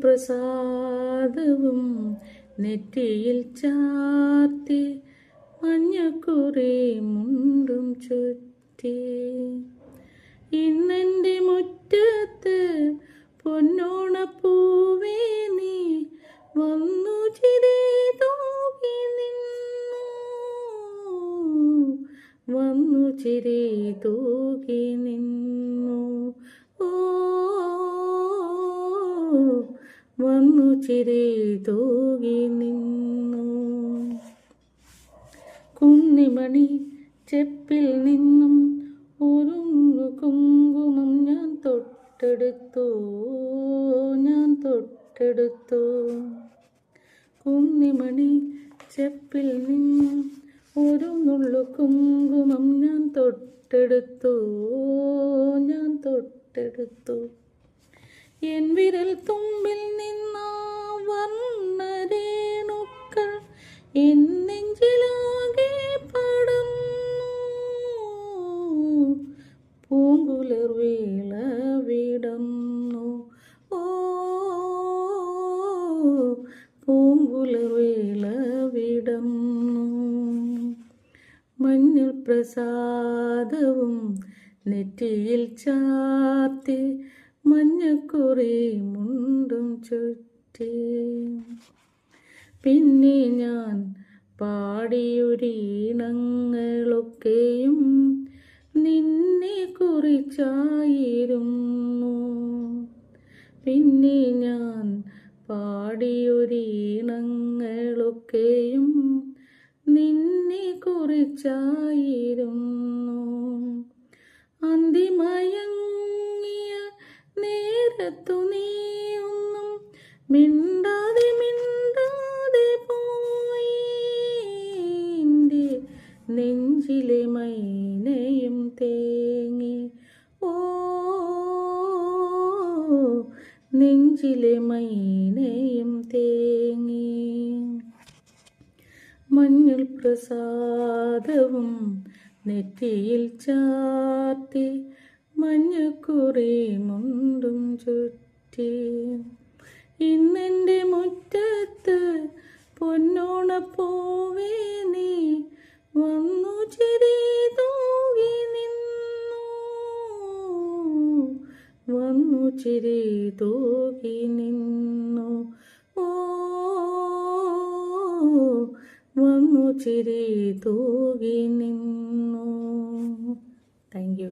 പ്രസാദവും നെറ്റിയിൽ ചാർത്തി മഞ്ഞക്കുറി മുണ്ടും ചുറ്റി ഇന്നെൻ്റെ മുറ്റത്ത് പൊന്നോണപ്പൂവേ നീ വന്നു ചിരി തൂകി നിന്നു വന്നു ചിരി തൂകി നിന്നു വന്നു ചിരി തൂകി നിന്നു കുന്നിമണി ചെപ്പിൽ നിന്നും ഒരു കുങ്കുമം ഞാൻ തൊട്ടെടുത്തു കുന്നിമണി ചെപ്പിൽ നിന്നും ഒരു നുള്ളു കുങ്കുമം ഞാൻ തൊട്ടെടുത്തു എൻ വിരൽ തുമ്പിൽ നിന്നാ വർണ്ണരേണുക്കൾ എൻ നെഞ്ചിലാകെ പടർന്നു പൂങ്കുളിർ വേള വിടന്നു പൂങ്കുളിർ വേള വിടന്നു മഞ്ഞൾ പ്രസാദവും നെറ്റിയിൽ ചാർത്തി മഞ്ഞക്കുറി മുണ്ടും ചുറ്റി പിന്നെ ഞാൻ പാടിയൊരീണങ്ങളൊക്കെയും നിന്നെ കുറിച്ചായിരുന്നു പിന്നെ ഞാൻ പാടിയൊരീണങ്ങളൊക്കെയും നിന്നെ കുറിച്ചായിരുന്നു അന്തിമയങ്ങിയ നേരത്തു നീയൊന്നും മിണ്ടാതെ പോയി എൻ്റെ നെഞ്ചിലെ മൈനയും തേങ്ങി നെഞ്ചിലെ മൈനയും തേങ്ങി മഞ്ഞൾ പ്രസാദവും നെറ്റിയിൽ ചാർത്തി മഞ്ഞക്കുറി മുണ്ടും ചുറ്റി ഇന്നെൻ്റെ മുറ്റത്ത് പൊന്നോണപ്പൂവേ നീ വന്നു ചിരി തൂകി നിന്നു വന്നു ചിരി തൂകി നിന്നു വന്നു ചിരി തൂകി നിന്നു താങ്ക് യു.